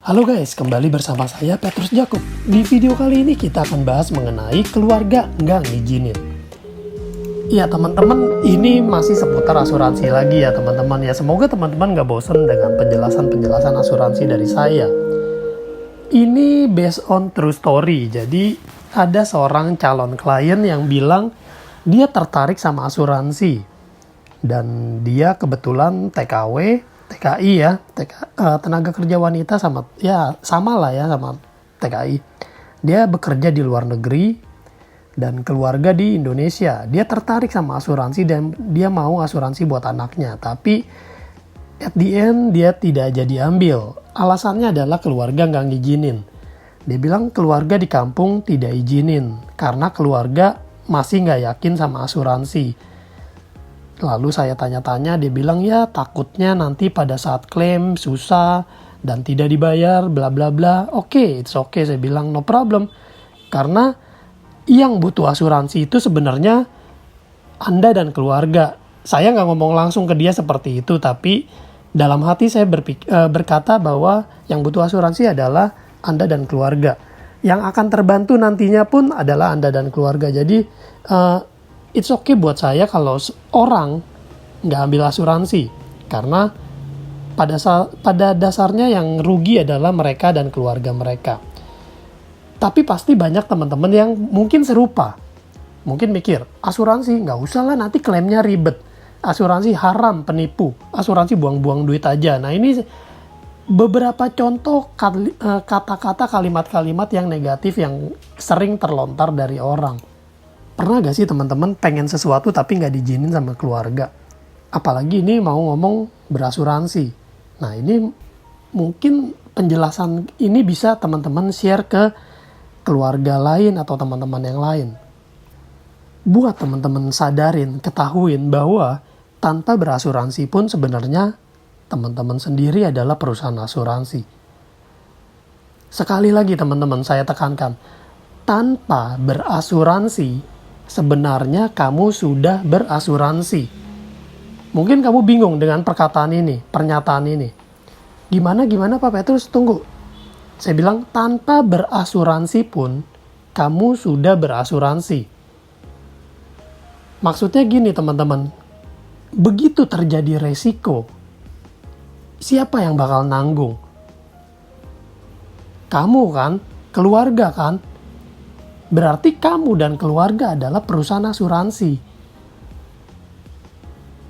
Halo guys, kembali bersama saya Petrus Jakub. Di video kali ini kita akan bahas mengenai keluarga nggak ngizinin. Ya teman-teman, ini masih seputar asuransi lagi ya teman-teman. Ya semoga teman-teman nggak bosan dengan penjelasan-penjelasan asuransi dari saya. Ini based on true story. Jadi ada seorang calon klien yang bilang dia tertarik sama asuransi. Dan dia kebetulan TKW, TKI ya, tenaga kerja wanita sama lah ya sama TKI. Dia bekerja di luar negeri dan keluarga di Indonesia. Dia tertarik sama asuransi dan dia mau asuransi buat anaknya. Tapi at the end dia tidak jadi ambil. Alasannya adalah keluarga nggak ngizinin. Dia bilang keluarga di kampung tidak izinin karena keluarga masih nggak yakin sama asuransi. Lalu saya tanya-tanya, dia bilang ya takutnya nanti pada saat klaim susah dan tidak dibayar bla bla bla. Oke, it's okay, saya bilang no problem. Karena yang butuh asuransi itu sebenarnya Anda dan keluarga. Saya nggak ngomong langsung ke dia seperti itu, tapi dalam hati saya berkata bahwa yang butuh asuransi adalah Anda dan keluarga. Yang akan terbantu nantinya pun adalah Anda dan keluarga. Jadi it's okay buat saya kalau orang nggak ambil asuransi. Karena pada dasarnya yang rugi adalah mereka dan keluarga mereka. Tapi pasti banyak teman-teman yang mungkin serupa. Mungkin mikir, asuransi nggak usah lah nanti klaimnya ribet. Asuransi haram, penipu. Asuransi buang-buang duit aja. Nah ini beberapa contoh kata-kata kalimat-kalimat yang negatif yang sering terlontar dari orang. Pernah gak sih teman-teman pengen sesuatu tapi gak diizinin sama keluarga? Apalagi ini mau ngomong berasuransi. Nah ini mungkin penjelasan ini bisa teman-teman share ke keluarga lain atau teman-teman yang lain. Buat teman-teman sadarin, ketahuin bahwa tanpa berasuransi pun sebenarnya teman-teman sendiri adalah perusahaan asuransi. Sekali lagi teman-teman saya tekankan, tanpa berasuransi sebenarnya kamu sudah berasuransi. Mungkin kamu bingung dengan perkataan ini, pernyataan ini. Gimana Pak Petrus? Tunggu. Saya bilang tanpa berasuransi pun kamu sudah berasuransi. Maksudnya gini teman-teman. Begitu terjadi resiko, siapa yang bakal nanggung? Kamu kan? Keluarga kan? Berarti kamu dan keluarga adalah perusahaan asuransi.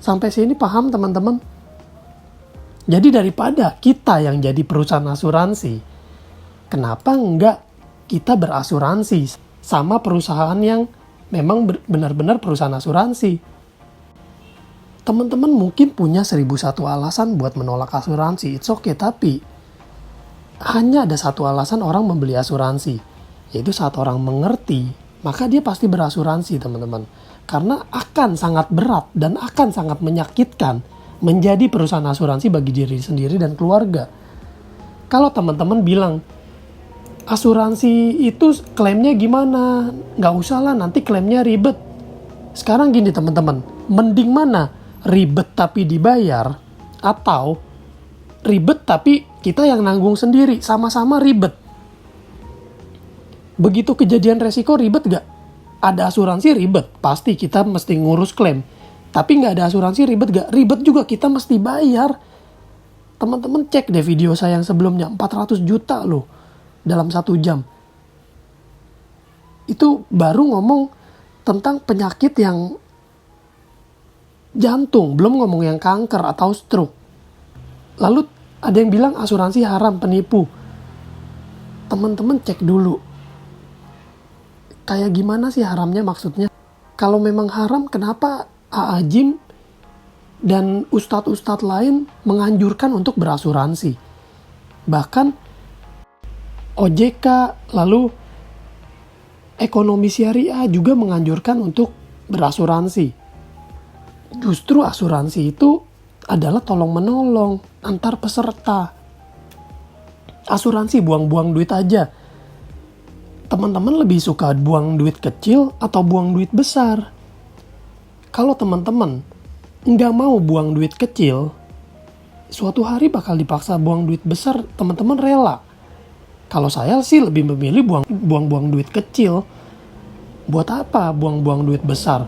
Sampai sini paham teman-teman? Jadi daripada kita yang jadi perusahaan asuransi, kenapa enggak kita berasuransi sama perusahaan yang memang benar-benar perusahaan asuransi? Teman-teman mungkin punya 1001 alasan buat menolak asuransi. It's okay, tapi hanya ada satu alasan orang membeli asuransi. Yaitu saat orang mengerti, maka dia pasti berasuransi teman-teman. Karena akan sangat berat dan akan sangat menyakitkan menjadi perusahaan asuransi bagi diri sendiri dan keluarga. Kalau teman-teman bilang, asuransi itu klaimnya gimana? Nggak usah lah, nanti klaimnya ribet. Sekarang gini teman-teman, mending mana? Ribet tapi dibayar, atau ribet tapi kita yang nanggung sendiri, sama-sama ribet. Begitu kejadian resiko ribet gak? Ada asuransi ribet, pasti kita mesti ngurus klaim. Tapi gak ada asuransi ribet gak? Ribet juga, kita mesti bayar. Teman-teman cek deh video saya yang sebelumnya, 400 juta loh dalam 1 jam. Itu baru ngomong tentang penyakit yang jantung, belum ngomong yang kanker atau stroke. Lalu ada yang bilang asuransi haram, penipu. Teman-teman cek dulu. Kayak gimana sih haramnya maksudnya? Kalau memang haram, kenapa AA Jim dan ustadz-ustadz lain menganjurkan untuk berasuransi? Bahkan OJK, lalu ekonomi syariah juga menganjurkan untuk berasuransi. Justru asuransi itu adalah tolong-menolong antar peserta. Asuransi buang-buang duit aja. Teman-teman lebih suka buang duit kecil atau buang duit besar? Kalau teman-teman nggak mau buang duit kecil, suatu hari bakal dipaksa buang duit besar, teman-teman rela. Kalau saya sih lebih memilih buang-buang duit kecil. Buat apa buang-buang duit besar?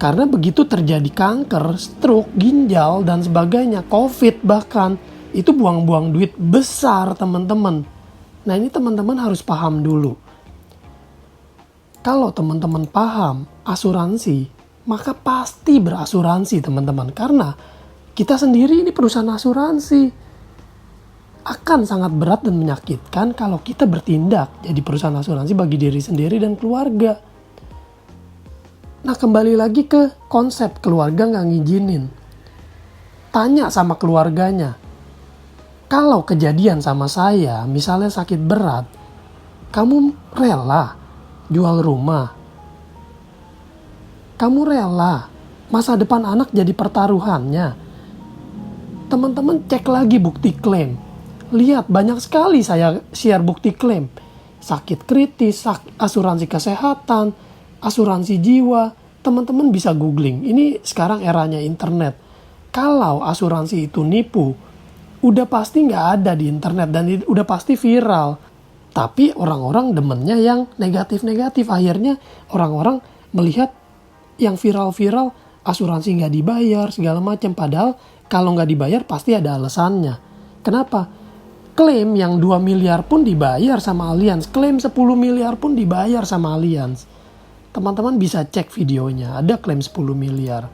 Karena begitu terjadi kanker, stroke, ginjal, dan sebagainya, COVID bahkan, itu buang-buang duit besar teman-teman. Nah ini teman-teman harus paham dulu. Kalau teman-teman paham asuransi, maka pasti berasuransi teman-teman. Karena kita sendiri ini perusahaan asuransi. Akan sangat berat dan menyakitkan kalau kita bertindak jadi perusahaan asuransi bagi diri sendiri dan keluarga. Nah kembali lagi ke konsep keluarga nggak ngizinin. Tanya sama keluarganya. Kalau kejadian sama saya, misalnya sakit berat, kamu rela jual rumah? Kamu rela masa depan anak jadi pertaruhannya? Teman-teman cek lagi bukti klaim. Lihat banyak sekali saya share bukti klaim. Sakit kritis, asuransi kesehatan, asuransi jiwa, teman-teman bisa googling. Ini sekarang eranya internet. Kalau asuransi itu nipu, udah pasti nggak ada di internet dan udah pasti viral. Tapi orang-orang demennya yang negatif-negatif. Akhirnya orang-orang melihat yang viral-viral, asuransi nggak dibayar, segala macam. Padahal kalau nggak dibayar pasti ada alasannya. Kenapa? Klaim yang 2 miliar pun dibayar sama Allianz. Klaim 10 miliar pun dibayar sama Allianz. Teman-teman bisa cek videonya, ada klaim 10 miliar.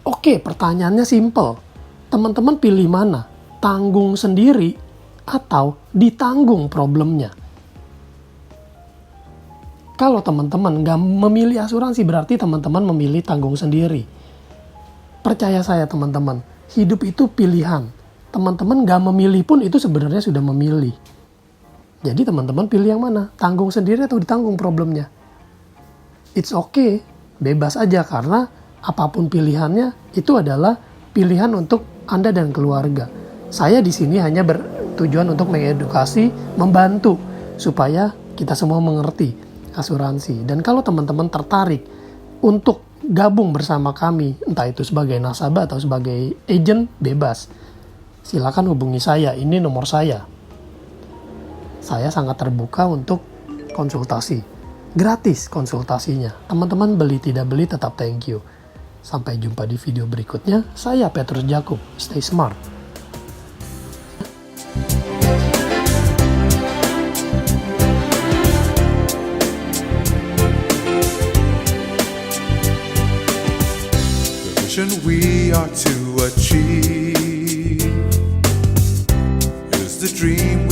Oke, pertanyaannya simple. Teman-teman pilih mana? Tanggung sendiri atau ditanggung problemnya? Kalau teman-teman nggak memilih asuransi, berarti teman-teman memilih tanggung sendiri. Percaya saya teman-teman, hidup itu pilihan. Teman-teman nggak memilih pun itu sebenarnya sudah memilih. Jadi teman-teman pilih yang mana? Tanggung sendiri atau ditanggung problemnya? It's okay, bebas aja karena apapun pilihannya itu adalah pilihan untuk Anda dan keluarga. Saya di sini hanya bertujuan untuk mengedukasi, membantu supaya kita semua mengerti asuransi. Dan kalau teman-teman tertarik untuk gabung bersama kami, entah itu sebagai nasabah atau sebagai agent, bebas. Silakan hubungi saya, ini nomor saya. Saya sangat terbuka untuk konsultasi. Gratis konsultasinya. Teman-teman beli tidak beli tetap thank you. Sampai jumpa di video berikutnya. Saya Petrus Jakub. Stay smart. The vision we are to achieve is the dream